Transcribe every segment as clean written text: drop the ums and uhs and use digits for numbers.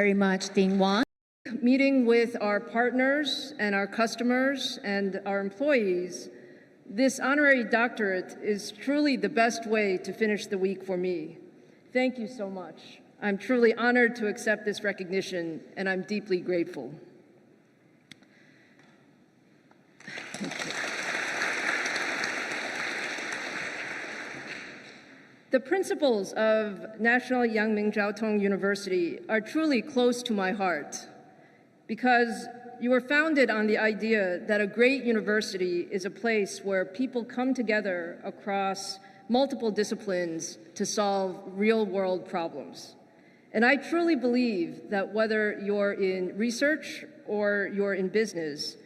Very much, Dean Wang. Meeting with our partners and our customers and our employees, this honorary doctorate is truly the best way to finish the week for me. Thank you so much. I'm truly honored to accept this recognition, and I'm deeply grateful. The principles of National Yangming Jiao Tong University are truly close to my heart because you were founded on the idea that a great university is a place where people come together across multiple disciplines to solve real-world problems. And I truly believe that whether you're in research or you're in business,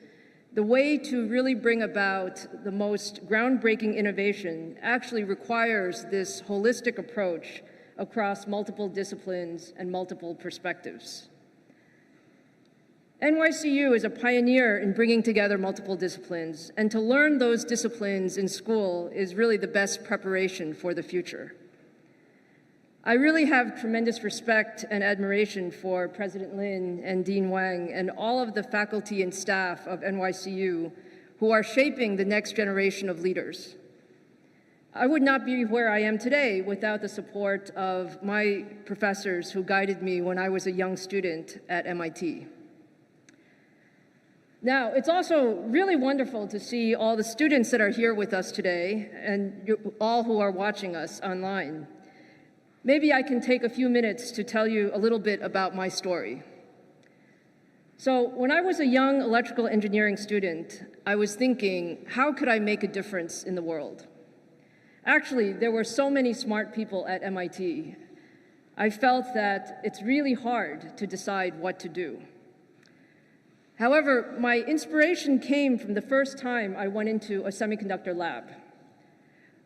the way to really bring about the most groundbreaking innovation actually requires this holistic approach across multiple disciplines and multiple perspectives. NYCU is a pioneer in bringing together multiple disciplines, and to learn those disciplines in school is really the best preparation for the future. I really have tremendous respect and admiration for President Lin and Dean Wang and all of the faculty and staff of NYCU who are shaping the next generation of leaders. I would not be where I am today without the support of my professors who guided me when I was a young student at MIT. Now, it's also really wonderful to see all the students that are here with us today and all who are watching us online. Maybe I can take a few minutes to tell you a little bit about my story. So when I was a young electrical engineering student, I was thinking, how could I make a difference in the world? Actually, there were so many smart people at MIT. I felt that it's really hard to decide what to do. However, my inspiration came from the first time I went into a semiconductor lab.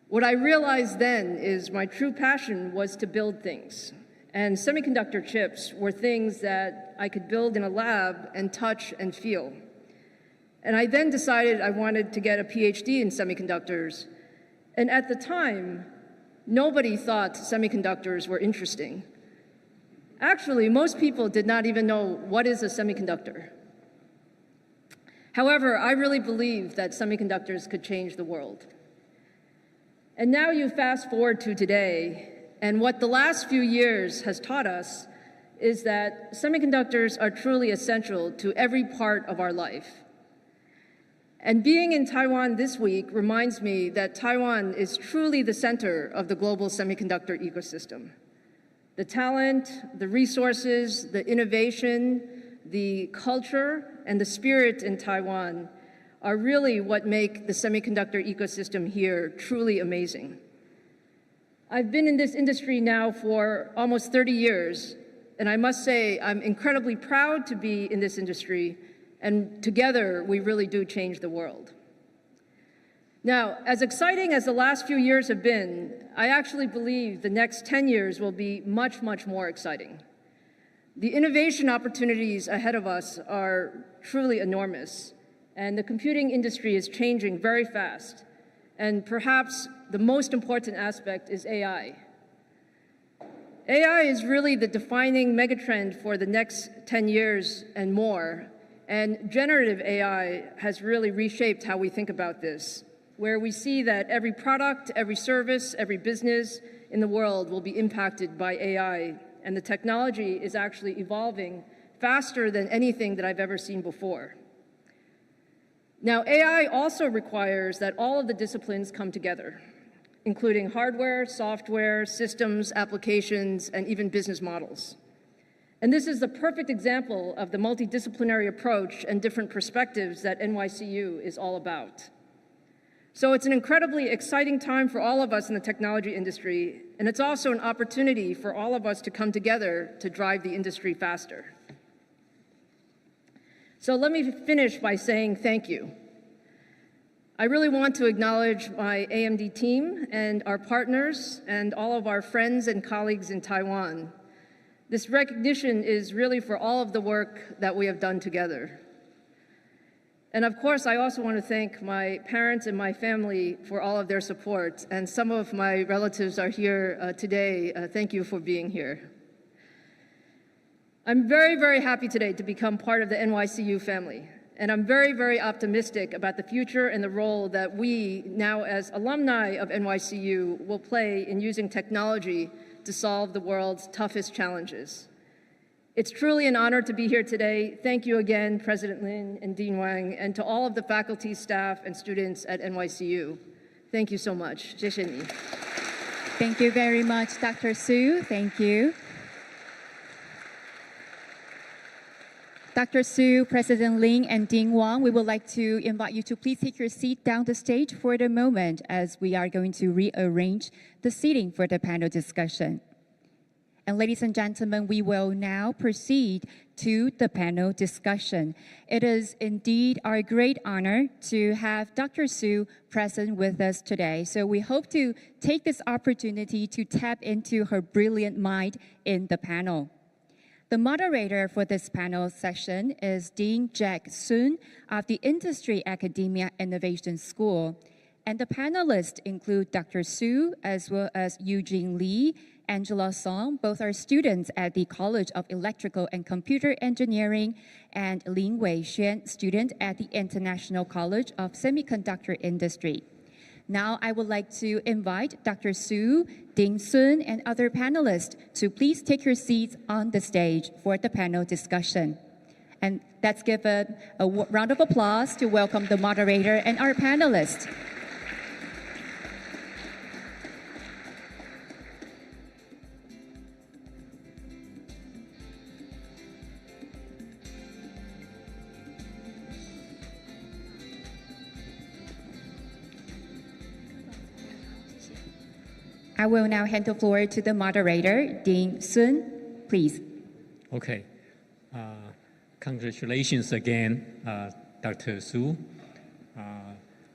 What I realized then is my true passion was to build things, and semiconductor chips were things that I could build in a lab and touch and feel. And I then decided I wanted to get a PhD in semiconductors, and at the time, nobody thought semiconductors were interesting. Actually, most people did not even know what is a semiconductor. However, I really believed that semiconductors could change the world. And now you fast forward to today, and what the last few years has taught us is that semiconductors are truly essential to every part of our life. And being in Taiwan this week reminds me that Taiwan is truly the center of the global semiconductor ecosystem. The talent, the resources, the innovation, the culture, and the spirit in Taiwan are really what make the semiconductor ecosystem here truly amazing. I've been in this industry now for almost 30 years, and I must say I'm incredibly proud to be in this industry, and together we really do change the world. Now, as exciting as the last few years have been, I actually believe the next 10 years will be much, much more exciting. The innovation opportunities ahead of us are truly enormous. And the computing industry is changing very fast. And perhaps the most important aspect is AI. AI is really the defining megatrend for the next 10 years and more. And generative AI has really reshaped how we think about this, where we see that every product, every service, every business in the world will be impacted by AI. And the technology is actually evolving faster than anything that I've ever seen before. Now, AI also requires that all of the disciplines come together, including hardware, software, systems, applications, and even business models. And this is the perfect example of the multidisciplinary approach and different perspectives that NYCU is all about. So it's an incredibly exciting time for all of us in the technology industry, and it's also an opportunity for all of us to come together to drive the industry faster. So let me finish by saying thank you. I really want to acknowledge my AMD team and our partners and all of our friends and colleagues in Taiwan. This recognition is really for all of the work that we have done together. And of course, I also want to thank my parents and my family for all of their support. And some of my relatives are here today. Thank you for being here. I'm very, very happy today to become part of the NYCU family. And I'm very, very optimistic about the future and the role that we, now as alumni of NYCU, will play in using technology to solve the world's toughest challenges. It's truly an honor to be here today. Thank you again, President Lin and Dean Wang, and to all of the faculty, staff, and students at NYCU. Thank you so much. 谢谢你. Thank you very much, Dr. Su. Thank you. Dr. Su, President Lin, and Dean Wang, we would like to invite you to please take your seat down the stage for the moment as we are going to rearrange the seating for the panel discussion. And ladies and gentlemen, we will now proceed to the panel discussion. It is indeed our great honor to have Dr. Su present with us today. So we hope to take this opportunity to tap into her brilliant mind in the panel. The moderator for this panel session is Dean Jack Sun of the Industry Academia Innovation School. And the panelists include Dr. Su, as well as Eugene Lee, Angela Song, both are students at the College of Electrical and Computer Engineering, and Lin Wei-xuan, student at the International College of Semiconductor Industry. Now I would like to invite Dr. Su, Dean Sun, and other panelists to please take your seats on the stage for the panel discussion. And let's give a round of applause to welcome the moderator and our panelists. I will now hand the floor to the moderator, Dean Sun, please. Okay. Congratulations again, Dr. Su.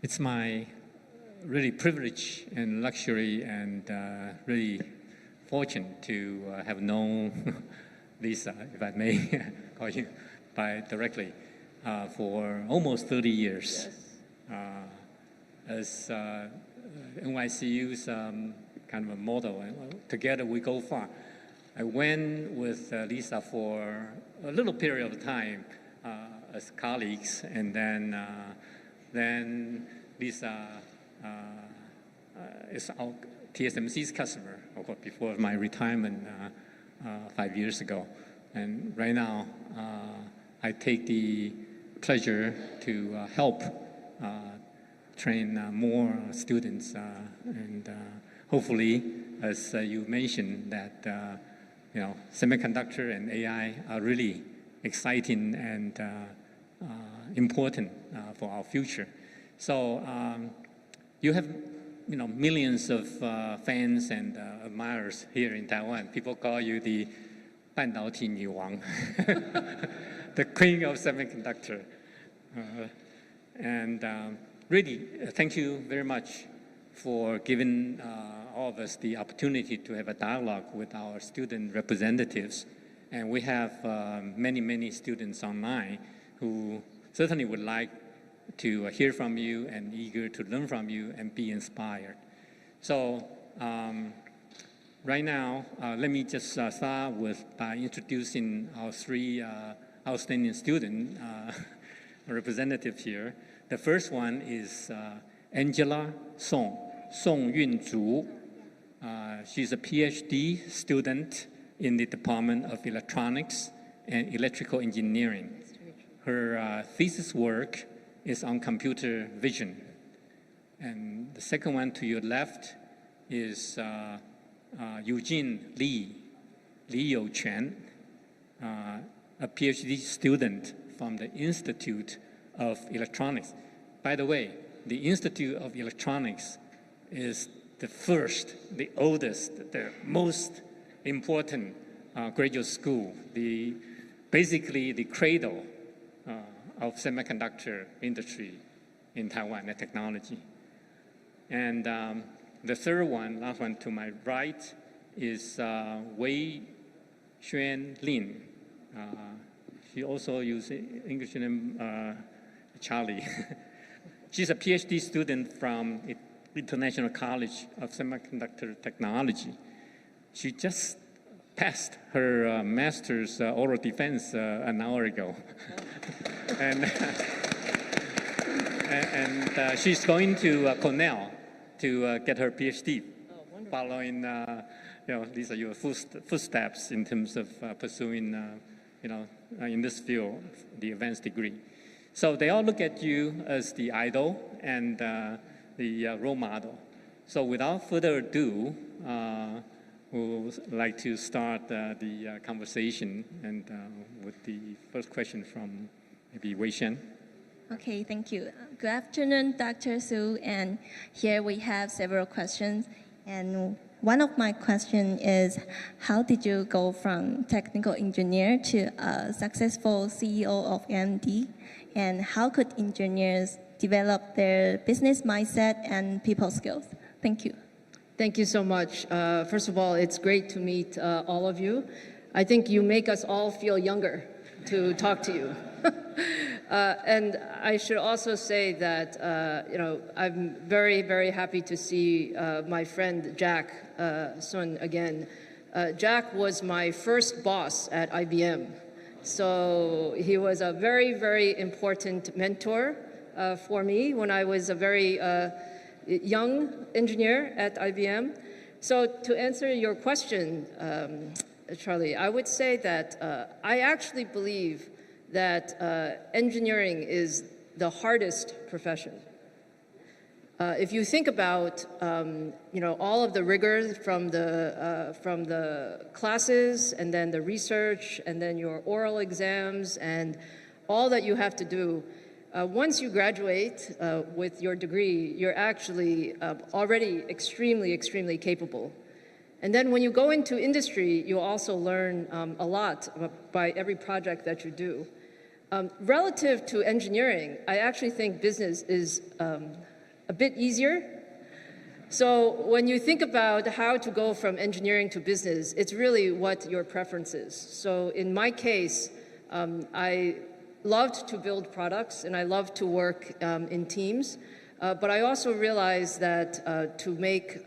It's my really privilege and luxury and really fortune to have known Lisa, if I may call you by directly, for almost 30 years. As NYCU's kind of a model, and together we go far. I went with Lisa for a little period of time as colleagues, and then Lisa is our TSMC's customer, of course, before my retirement 5 years ago. And right now, I take the pleasure to help train more students and hopefully, as you mentioned, that semiconductor and AI are really exciting and important for our future. So you have millions of fans and admirers here in Taiwan. People call you the 半导体女王, the queen of semiconductor. Really, thank you very much for giving all of us the opportunity to have a dialogue with our student representatives. And we have many, many students online who certainly would like to hear from you and eager to learn from you and be inspired. So right now, let me just start by introducing our three outstanding student representatives here. The first one is Angela Song Yunzhu. She's a PhD student in the Department of Electronics and Electrical Engineering. Her thesis work is on computer vision. And the second one to your left is Eugene Lee Youquan, a PhD student from the Institute of Electronics. By the way, the Institute of Electronics is the first, the oldest, the most important graduate school, basically the cradle of semiconductor industry in Taiwan, the technology. And the third one, last one to my right, is Wei-xuan Lin. She also uses English name Charlie. She's a PhD student from International College of Semiconductor Technology. She just passed her master's oral defense an hour ago. and she's going to Cornell to get her PhD, following these are your footsteps in terms of pursuing in this field the advanced degree. So they all look at you as the idol and the role model. So without further ado, we would like to start the conversation, and with the first question from maybe Wei Shen. Okay, thank you. Good afternoon, Dr. Su, and here we have several questions. And one of my questions is, how did you go from technical engineer to a successful CEO of AMD? And how could engineers develop their business mindset and people skills? Thank you. Thank you so much. First of all, it's great to meet all of you. I think you make us all feel younger to talk to you. And I should also say that I'm very, very happy to see my friend Jack Sun again. Jack was my first boss at IBM. So he was a very, very important mentor for me when I was a very young engineer at IBM. So to answer your question, Charlie, I would say that I actually believe that engineering is the hardest profession. If you think about all of the rigors from the classes, and then the research, and then your oral exams, and all that you have to do, once you graduate with your degree, you're actually already extremely, extremely capable. And then when you go into industry, you also learn a lot by every project that you do. Relative to engineering, I actually think business is a bit easier. So when you think about how to go from engineering to business, it's really what your preference is. So in my case, I loved to build products and I loved to work in teams. But I also realized that to make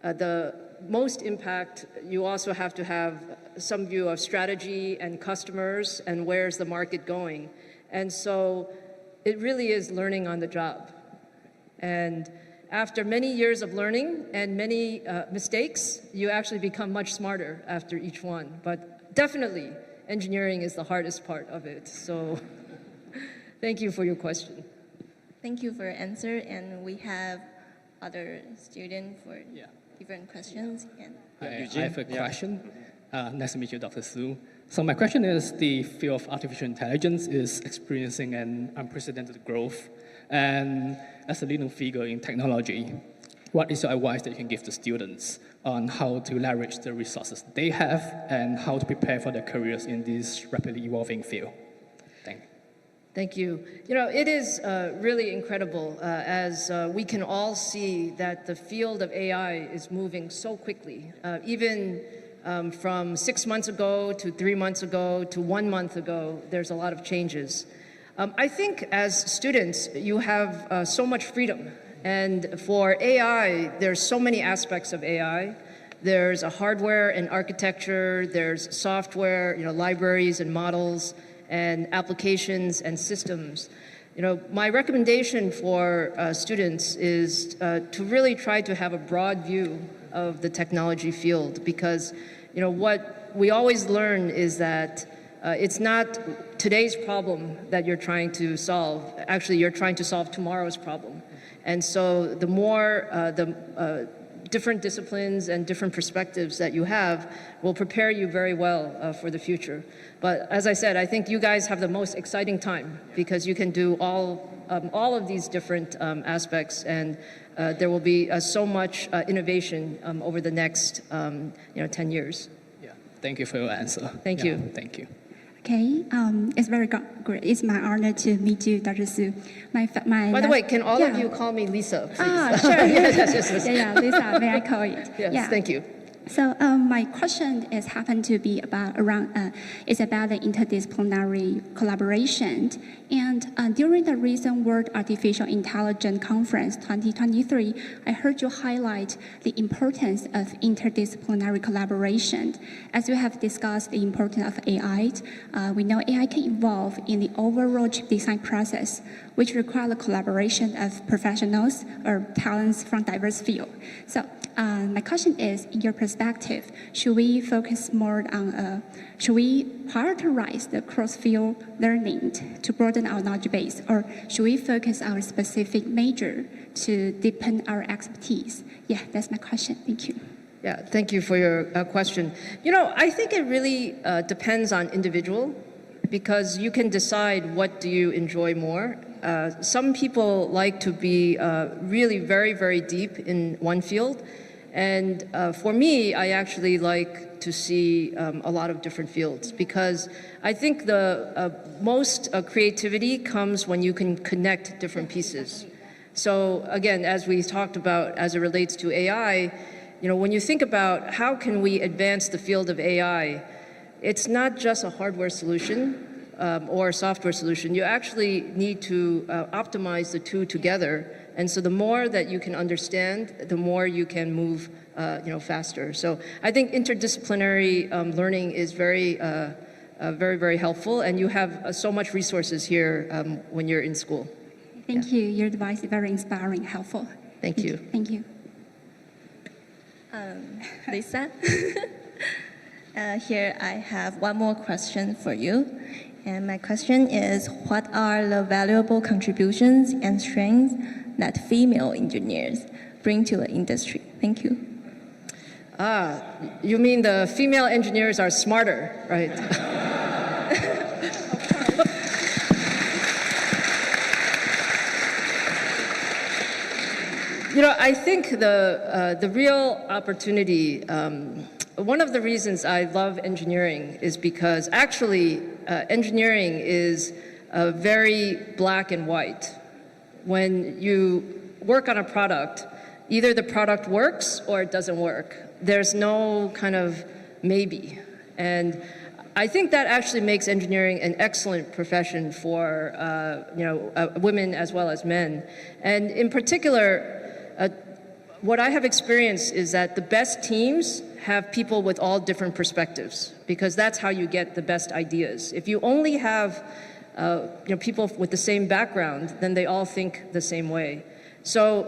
the most impact, you also have to have some view of strategy and customers and where's the market going. And so it really is learning on the job. And after many years of learning and many mistakes, you actually become much smarter after each one. But definitely, engineering is the hardest part of it. So thank you for your question. Thank you for your answer. And we have other students for different questions. And I have a question. Nice to meet you, Dr. Su. So my question is, the field of artificial intelligence is experiencing an unprecedented growth. And as a leading figure in technology, what is your advice that you can give to students on how to leverage the resources they have and how to prepare for their careers in this rapidly evolving field? Thank you. It is really incredible as we can all see that the field of AI is moving so quickly. Even from 6 months ago to 3 months ago to 1 month ago, there's a lot of changes. I think as students, you have so much freedom. And for AI, there's so many aspects of AI. There's a hardware and architecture, there's software, libraries and models, and applications and systems. My recommendation for students is to really try to have a broad view of the technology field, because what we always learn is that it's not today's problem that you're trying to solve. Actually, you're trying to solve tomorrow's problem. And so the more different disciplines and different perspectives that you have will prepare you very well for the future. But as I said, I think you guys have the most exciting time because you can do all of these different aspects, and there will be so much innovation over the next 10 years. Yeah, thank you for your answer. Thank you. Thank you. Okay, it's very great. It's my honor to meet you, Dr. Su. By the way, can all of you call me Lisa, please? Sure. yes. Yeah, Lisa, may I call it? Yes, yeah. Thank you. So my question is happened to be about it's about the interdisciplinary collaboration. And during the recent World Artificial Intelligence Conference 2023, I heard you highlight the importance of interdisciplinary collaboration. As we have discussed the importance of AI, we know AI can evolve in the overall chip design process, which requires the collaboration of professionals or talents from diverse fields. So my question is, in your perspective, should we focus more on, should we prioritize the cross-field learning to broaden our knowledge base, or should we focus our specific major to deepen our expertise? Yeah, that's my question. Thank you. Yeah, thank you for your question. You know, I think it really depends on individual, because you can decide what do you enjoy more. Some people like to be really very, very deep in one field. And for me, I actually like to see a lot of different fields, because I think the most creativity comes when you can connect different pieces. So again, as we talked about as it relates to AI, you know, when you think about how can we advance the field of AI, it's not just a hardware solution or a software solution. You actually need to optimize the two together. And so the more that you can understand, the more you can move faster. So I think interdisciplinary learning is very, very helpful. And you have so much resources here when you're in school. Thank you. Your advice is very inspiring, helpful. Thank you. Thank you. Lisa, here I have one more question for you. And my question is, what are the valuable contributions and strengths that female engineers bring to the industry? Thank you. You mean the female engineers are smarter, right? You know, I think the real opportunity, one of the reasons I love engineering is because actually engineering is very black and white. When you work on a product, either the product works or it doesn't work. There's no kind of maybe. And I think that actually makes engineering an excellent profession for women as well as men. And in particular, what I have experienced is that the best teams have people with all different perspectives, because that's how you get the best ideas. If you only have people with the same background, then they all think the same way. So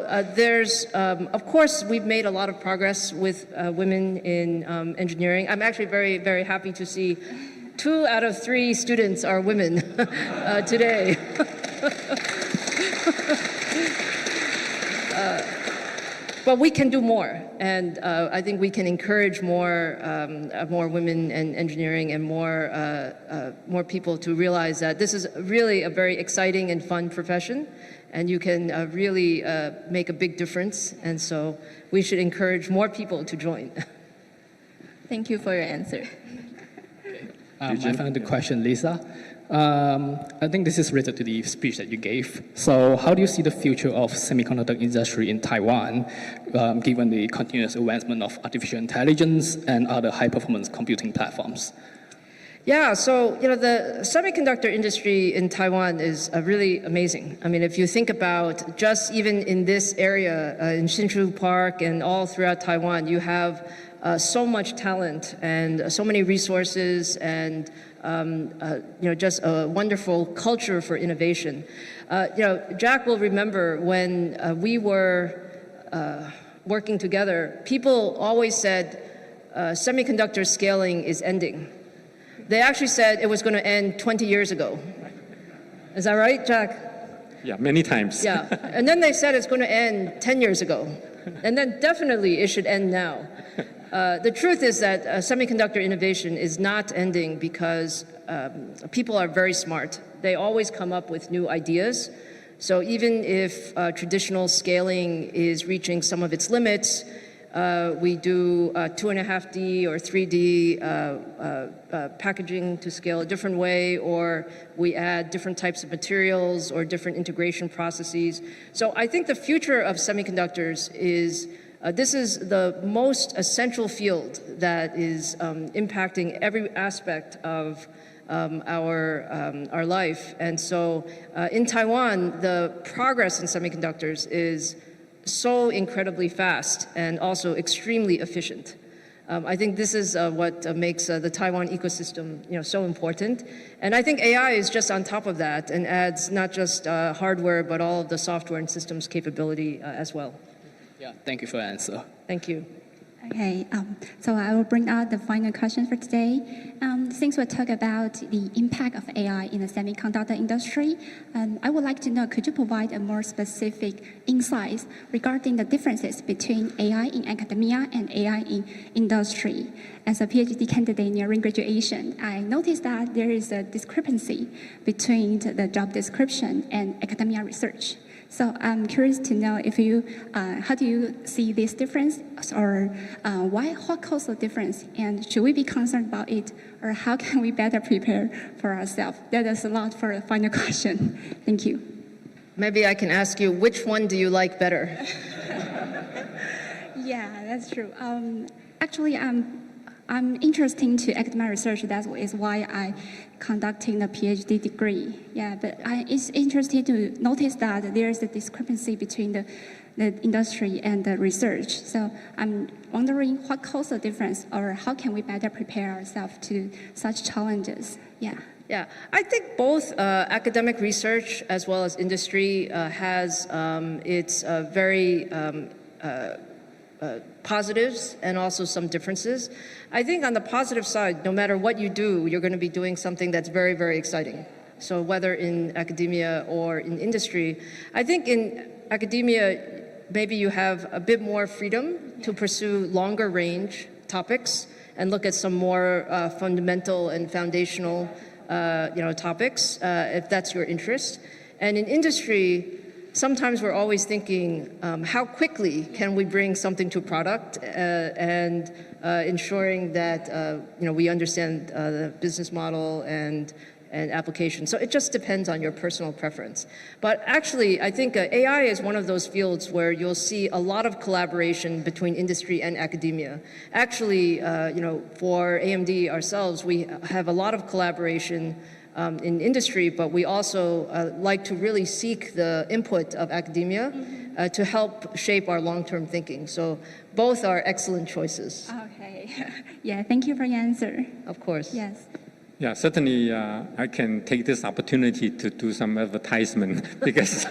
of course, we've made a lot of progress with women in engineering. I'm actually very, very happy to see 2 out of 3 students are women today. But we can do more, and I think we can encourage more women in engineering and more people to realize that this is really a very exciting and fun profession, and you can really make a big difference. And so we should encourage more people to join. Thank you for your answer. I found the question, Lisa. I think this is related to the speech that you gave. So how do you see the future of semiconductor industry in Taiwan, given the continuous advancement of artificial intelligence and other high-performance computing platforms? Yeah, so the semiconductor industry in Taiwan is really amazing. I mean, if you think about just even in this area, in Hsinchu Park and all throughout Taiwan, you have so much talent and so many resources and just a wonderful culture for innovation. Jack will remember when we were working together, people always said semiconductor scaling is ending. They actually said it was going to end 20 years ago. Is that right, Jack? Yeah, many times. Yeah, and then they said it's going to end 10 years ago. And then definitely it should end now. The truth is that semiconductor innovation is not ending because people are very smart. They always come up with new ideas. So even if traditional scaling is reaching some of its limits, we do 2.5D or 3D packaging to scale a different way, or we add different types of materials or different integration processes. So I think the future of semiconductors is This is the most essential field that is impacting every aspect of our life. And so in Taiwan, the progress in semiconductors is so incredibly fast and also extremely efficient. I think this is what makes the Taiwan ecosystem, so important. And I think AI is just on top of that and adds not just hardware, but all of the software and systems capability as well. Yeah, thank you for the answer. Thank you. Okay, so I will bring out the final question for today. Since we talk about the impact of AI in the semiconductor industry, I would like to know, could you provide a more specific insights regarding the differences between AI in academia and AI in industry? As a PhD candidate nearing graduation, I noticed that there is a discrepancy between the job description and academia research. So I'm curious to know if you, how do you see this difference, or what caused the difference, and should we be concerned about it, or how can we better prepare for ourselves? That is a lot for the final question. Thank you. Maybe I can ask you, which one do you like better? Yeah, that's true. Actually, I'm interested into academic research. That is why I conducting a PhD degree. Yeah, but it's interesting to notice that there is a discrepancy between the industry and the research. So I'm wondering what caused the difference, or how can we better prepare ourselves to such challenges? Yeah. Yeah, I think both academic research as well as industry has its very positives and also some differences. I think on the positive side, no matter what you do, you're going to be doing something that's very, very exciting. So whether in academia or in industry, I think in academia, maybe you have a bit more freedom to pursue longer range topics and look at some more fundamental and foundational topics, if that's your interest. And in industry, sometimes we're always thinking, how quickly can we bring something to product and ensuring that we understand the business model and application. So it just depends on your personal preference. But actually, I think AI is one of those fields where you'll see a lot of collaboration between industry and academia. Actually, for AMD ourselves, we have a lot of collaboration in industry, but we also like to really seek the input of academia to help shape our long-term thinking. So both are excellent choices. Okay. Yeah, thank you for your answer. Of course. Yes. Yeah, certainly I can take this opportunity to do some advertisement because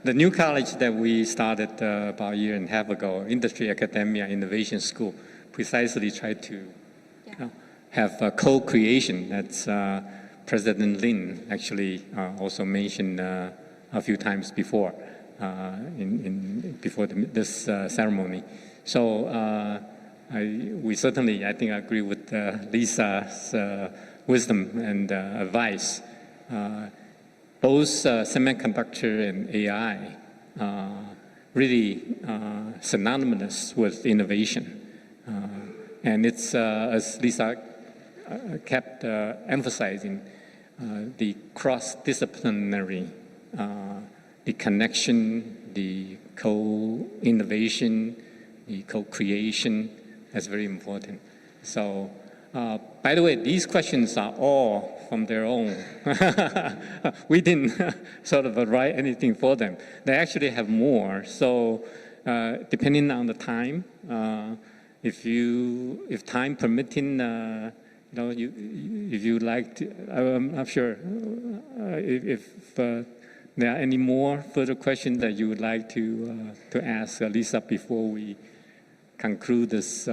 the new college that we started about a year and a half ago, Industry Academia Innovation School, precisely tried to have a co-creation. That's President Lin actually also mentioned a few times before, before this ceremony. So we certainly, I think, agree with Lisa's wisdom and advice. Both semiconductor and AI really synonymous with innovation. And it's, as Lisa kept emphasizing, the cross-disciplinary, the connection, the co-innovation, the co-creation. That's very important. So, by the way, these questions are all from their own. We didn't sort of write anything for them. They actually have more. So, depending on the time, if time permitting, if you like to, I'm not sure if there are any more further questions that you would like to ask Lisa before we conclude this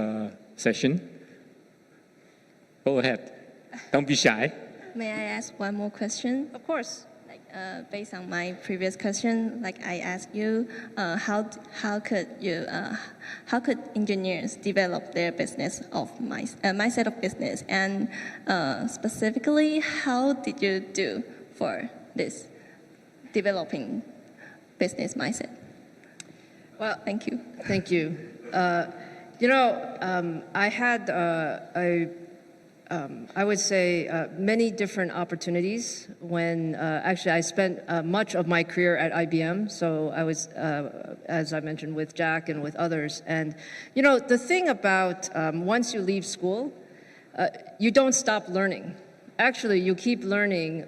session. Go ahead. Don't be shy. May I ask one more question? Of course. Based on my previous question, I asked you, how could engineers develop their business of mindset of business, and specifically, how did you do for this developing business mindset? Well, thank you. Thank you. I had I would say many different opportunities when actually I spent much of my career at IBM. So I was, as I mentioned, with Jack and with others. And, you know, the thing about once you leave school, you don't stop learning. Actually, you keep learning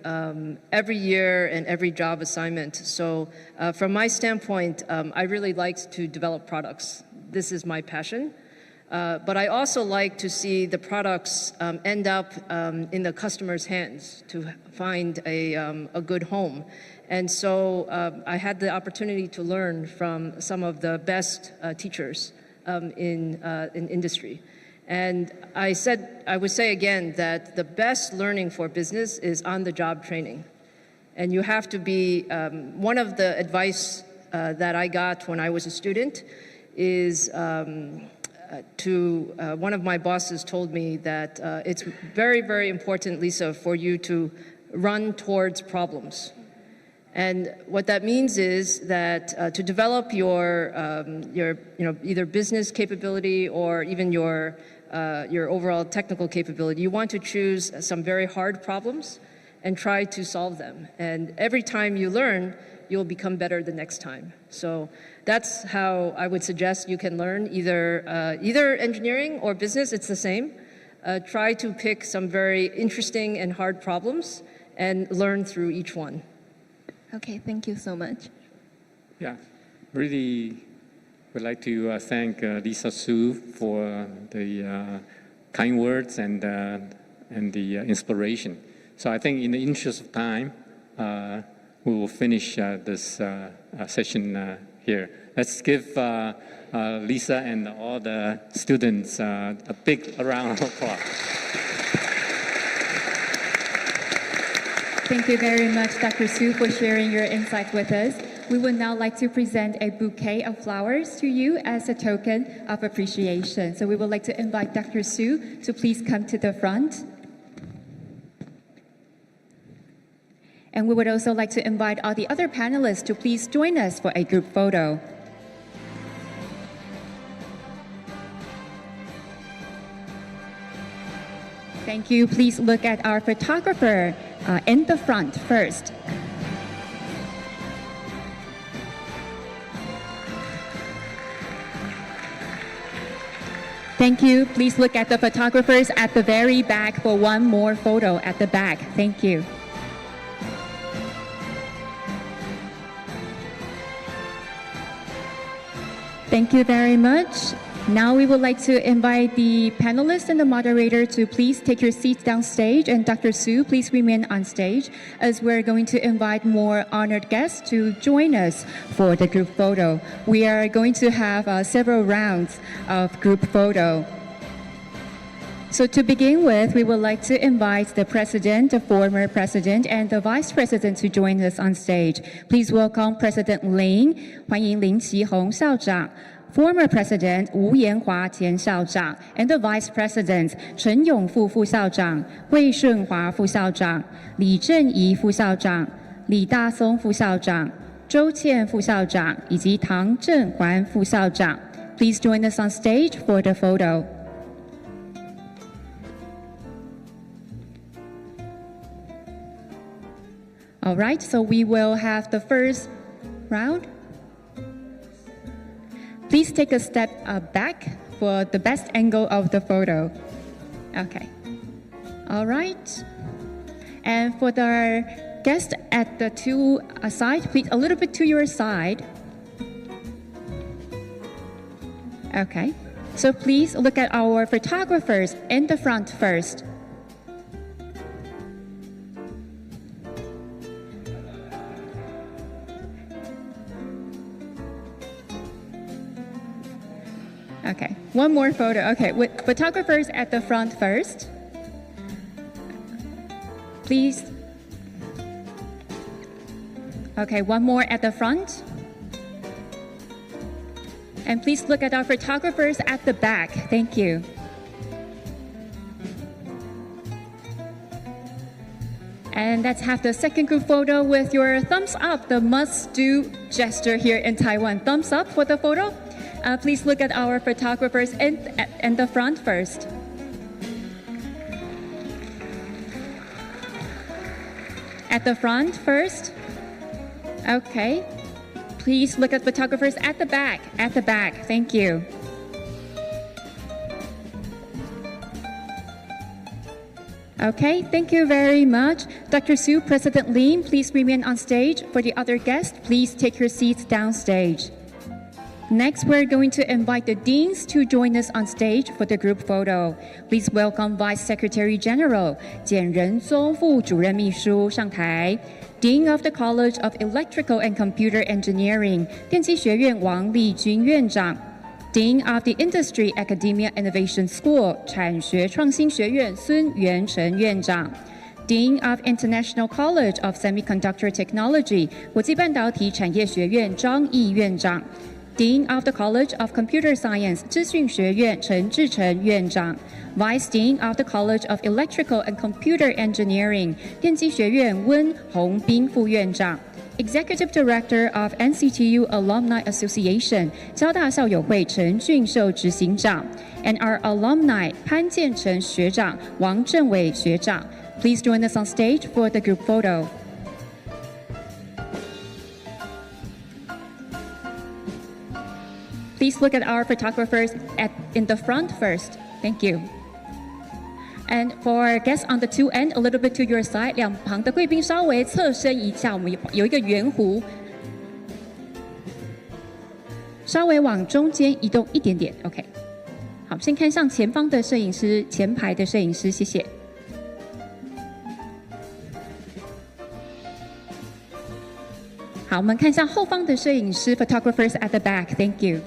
every year and every job assignment. So from my standpoint, I really like to develop products. This is my passion. But I also like to see the products end up in the customer's hands to find a good home. And so I had the opportunity to learn from some of the best teachers in industry. And I would say again that the best learning for business is on-the-job training. And you have to be, one of the advice that I got when I was a student is one of my bosses told me that it's very, very important, Lisa, for you to run towards problems. And what that means is that to develop your either business capability or even your overall technical capability, you want to choose some very hard problems and try to solve them. And every time you learn, you'll become better the next time. So that's how I would suggest you can learn either engineering or business. It's the same. Try to pick some very interesting and hard problems and learn through each one. Okay, thank you so much. Yeah, really would like to thank Lisa Su for the kind words and the inspiration. So I think in the interest of time, we will finish this session here. Let's give Lisa and all the students a big round of applause. Thank you very much, Dr. Su, for sharing your insights with us. We would now like to present a bouquet of flowers to you as a token of appreciation. So we would like to invite Dr. Su to please come to the front. And we would also like to invite all the other panelists to please join us for a group photo. Thank you. Please look at our photographer in the front first. Thank you. Please look at the photographers at the very back for one more photo at the back. Thank you. Thank you very much. Now we would like to invite the panelists and the moderator to please take your seats downstage, and Dr. Su, please remain on stage as we're going to invite more honored guests to join us for the group photo. We are going to have several rounds of group photo. So to begin with, we would like to invite the president, the former president, and the vice president to join us on stage. Please welcome President Lin, 欢迎林奇宏校长, former president 吴延华前校长, and the vice presidents 陈永富副校长, 魏顺华副校长, 李正仪副校长, 李大松副校长, 周倩副校长, 以及唐正环副校长. Please join us on stage for the photo. All right, so we will have the first round. Please take a step back for the best angle of the photo. Okay. All right. And for the guests at the two side, please a little bit to your side. Okay. So please look at our photographers in the front first. Okay, one more photo. Okay, with photographers at the front first. Please. Okay, one more at the front. And please look at our photographers at the back. Thank you. And let's have the second group photo with your thumbs up, the must-do gesture here in Taiwan. Thumbs up for the photo. Please look at our photographers in the front first. at the front first. Okay. Please look at photographers at the back. At the back. Thank you. Okay, thank you very much. Dr. Su, President Lim, please remain on stage. For the other guests, please take your seats downstage. Next, we're going to invite the deans to join us on stage for the group photo. Please welcome Vice Secretary General 简仁宗副主任秘书上台。Dean of the College of Electrical and Computer Engineering 电机学院王立军院长。Dean of the Industry Academia Innovation School 产学创新学院孙元成院长。Dean of International College of Semiconductor Technology 国际半导体产业学院张毅院长。Dean of the College of Computer Science 资讯学院陈志成院长。Vice Dean of the College of Electrical and Computer Engineering 电机学院温宏斌副院长。Executive Director of NCTU Alumni Association 交大校友会陈俊寿执行长 and our alumni 潘建成学长、王正伟学长 Please join us on stage for the group photo. Please look at our photographers in the front first. Thank you. And for guests on the two end, a little bit to your side, 两旁的贵宾稍微侧身一下，我们有一个圆弧，稍微往中间移动一点点。OK， 好，先看向前方的摄影师，前排的摄影师，谢谢。好，我们看向后方的摄影师 ，photographers at the back. Thank you.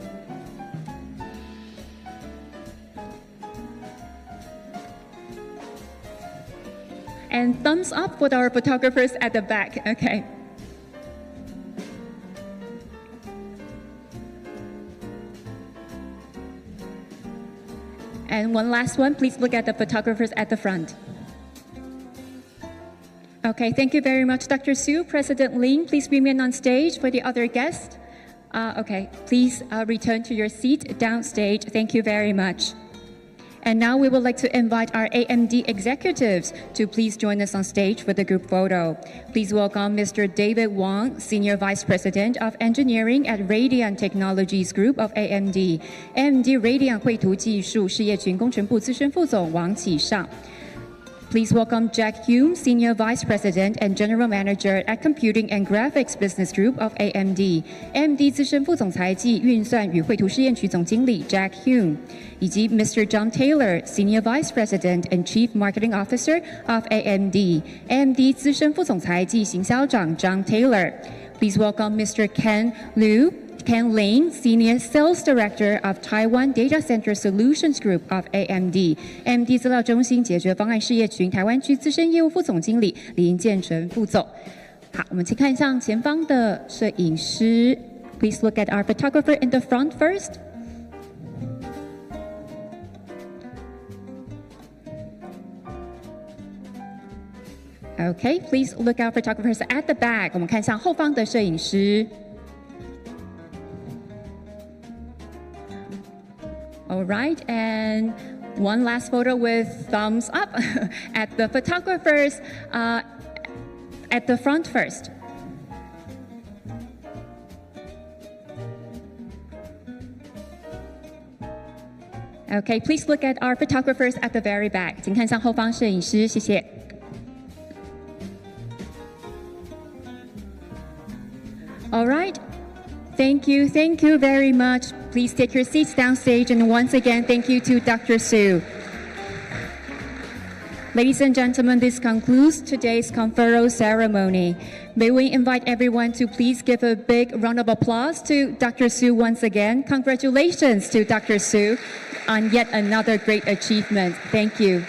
And thumbs up for our photographers at the back. Okay. And one last one, please look at the photographers at the front. Okay, thank you very much, Dr. Su. President Lim, please remain on stage for the other guests. Okay, please return to your seat downstage. Thank you very much. And now we would like to invite our AMD executives to please join us on stage for the group photo. Please welcome Mr. David Wang, Senior Vice President of Engineering at Radian Technologies Group of AMD. AMD Radian 绘图技术事业群工程部资深副总王启尚。Please welcome Jack Hume, Senior Vice President and General Manager at Computing and Graphics Business Group of AMD. AMD 资深副总裁暨运算与绘图试验区总经理 Jack Hume， 以及 Mr. John Taylor, Senior Vice President and Chief Marketing Officer of AMD. AMD 资深副总裁暨行销长 John Taylor. Please welcome Mr. Ken Lin, Senior Sales Director of Taiwan Data Center Solutions Group of AMD. AMD 资料中心解决方案事业群台湾区资深业务副总经理林建成副总。好，我们请看向前方的摄影师。Please look at our photographer in the front first. Okay, please look at photographers at the back. 我们看向后方的摄影师。All right, and one last photo with thumbs up at the photographers at the front first. Okay, please look at our photographers at the very back. 请看向后方摄影师，谢谢。All right. Thank you very much. Please take your seats downstage, and once again, thank you to Dr. Su. Ladies and gentlemen, this concludes today's conferral ceremony. May we invite everyone to please give a big round of applause to Dr. Su once again. Congratulations to Dr. Su on yet another great achievement. Thank you.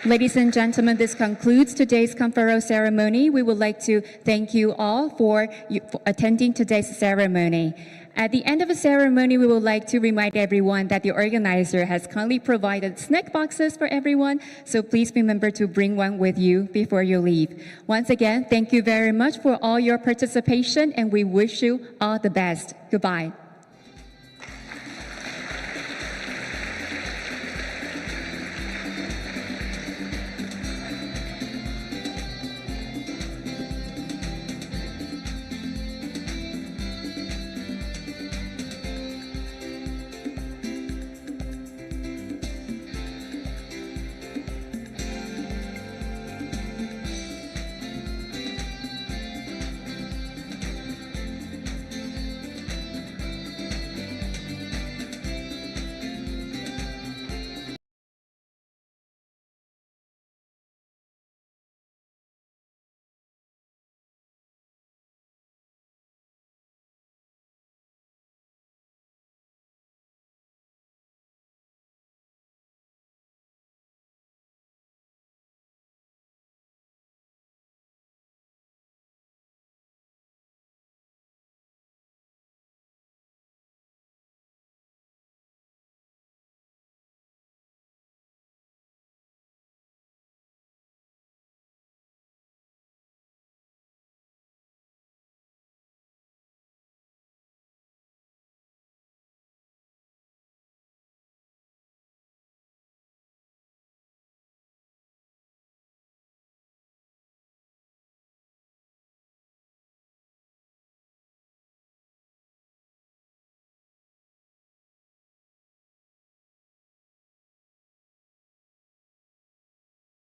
Ladies and gentlemen, this concludes today's conferral ceremony. We would like to thank you all for attending today's ceremony. At the end of the ceremony, we would like to remind everyone that the organizer has kindly provided snack boxes for everyone, so please remember to bring one with you before you leave. Once again, thank you very much for all your participation, and we wish you all the best. Goodbye.